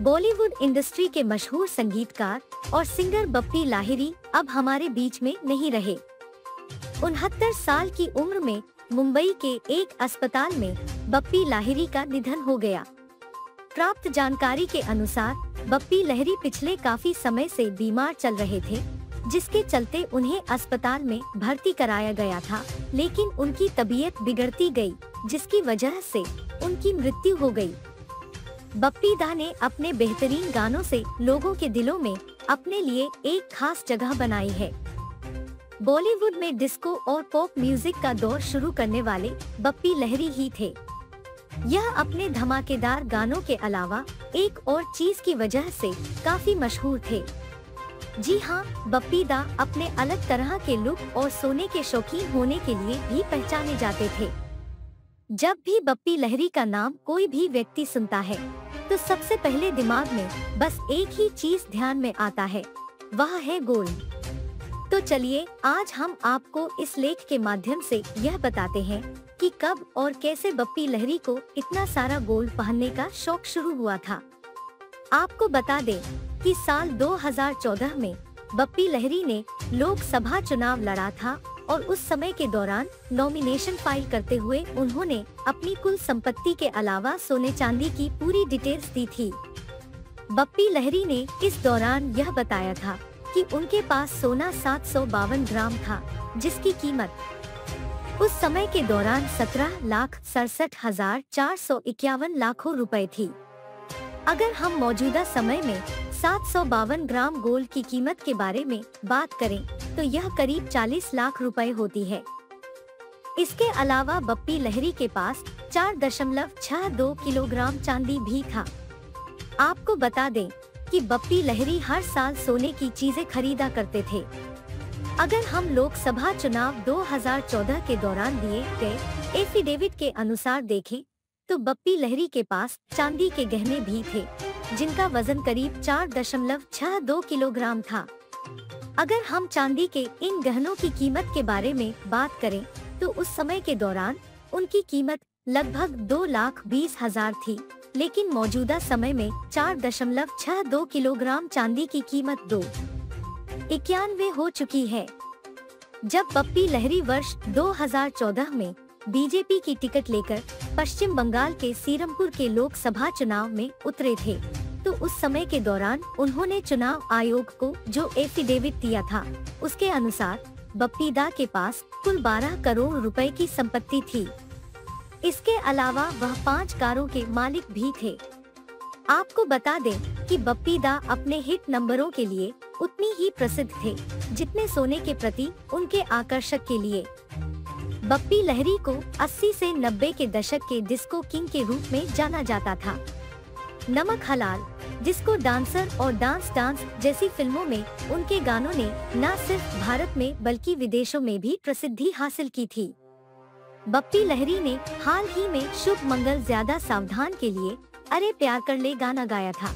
Bollywood industry के मशहूर संगीतकार और सिंगर बप्पी लाहिरी अब हमारे बीच में नहीं रहे। 69 साल की उम्र में मुंबई के एक अस्पताल में बप्पी लाहिरी का निधन हो गया। प्राप्त जानकारी के अनुसार बप्पी लाहिरी पिछले काफी समय से बीमार चल रहे थे, जिसके चलते उन्हें अस्पताल में भर्ती कराया गया था, लेकिन उनकी तबीयत बिगड़ती गई, जिसकी वजह से उनकी मृत्यु हो गई। बप्पी दा ने अपने बेहतरीन गानों से लोगों के दिलों में अपने लिए एक खास जगह बनाई है। बॉलीवुड में डिस्को और पॉप म्यूजिक का दौर शुरू करने वाले बप्पी लाहिरी ही थे। यह अपने धमाकेदार गानों के अलावा एक और चीज की वजह से काफी मशहूर थे। जी हाँ, बप्पी दा अपने अलग तरह के लुक और सोने के शौकीन होने के लिए भी पहचाने जाते थे। जब भी बप्पी लाहिरी का नाम कोई भी व्यक्ति सुनता है तो सबसे पहले दिमाग में बस एक ही चीज ध्यान में आता है, वह है गोल्ड। तो चलिए आज हम आपको इस लेख के माध्यम से यह बताते हैं कि कब और कैसे बप्पी लाहिरी को इतना सारा गोल्ड पहनने का शौक शुरू हुआ था। आपको बता दें कि साल 2014 में बप्पी लाहिरी ने लोकसभा चुनाव लड़ा था और उस समय के दौरान नॉमिनेशन फाइल करते हुए उन्होंने अपनी कुल संपत्ति के अलावा सोने चांदी की पूरी डिटेल्स दी थी। बप्पी लाहिरी ने इस दौरान यह बताया था कि उनके पास सोना 752 ग्राम था, जिसकी कीमत उस समय के दौरान 17,67,451 लाखों रुपए थी। अगर हम मौजूदा समय में 752 ग्राम गोल्ड की कीमत के बारे में बात करें तो यह करीब 40 लाख रुपए होती है। इसके अलावा बप्पी लाहिरी के पास 4.62 किलोग्राम चांदी भी था। आपको बता दें कि बप्पी लाहिरी हर साल सोने की चीजें खरीदा करते थे। अगर हम लोकसभा चुनाव 2014 के दौरान दिए गए एफिडेविट के अनुसार देखें तो बप्पी लाहिरी के पास चांदी के गहने भी थे, जिनका वजन करीब 4.62 किलोग्राम था। अगर हम चांदी के इन गहनों की कीमत के बारे में बात करें तो उस समय के दौरान उनकी कीमत लगभग 2,20,000 थी, लेकिन मौजूदा समय में 4.62 किलोग्राम चांदी की कीमत 291 हो चुकी है। जब बप्पी लाहिरी वर्ष 2014 में बीजेपी की टिकट लेकर पश्चिम बंगाल के सीरमपुर के लोकसभा चुनाव में उतरे थे तो उस समय के दौरान उन्होंने चुनाव आयोग को जो एफिडेविट दिया था उसके अनुसार बप्पी दा के पास कुल 12 करोड़ रुपए की संपत्ति थी। इसके अलावा वह 5 कारों के मालिक भी थे। आपको बता दें कि बप्पी दा अपने हिट नंबरों के लिए उतनी ही प्रसिद्ध थे जितने सोने के प्रति उनके आकर्षक के लिए। बप्पी लाहिरी को 80 से 90 के दशक के डिस्को किंग के रूप में जाना जाता था। नमक हलाल, डिस्को डांसर और डांस जैसी फिल्मों में उनके गानों ने न सिर्फ भारत में बल्कि विदेशों में भी प्रसिद्धि हासिल की थी। बप्पी लाहिरी ने हाल ही में शुभ मंगल ज्यादा सावधान के लिए अरे प्यार कर ले गाना गाया था।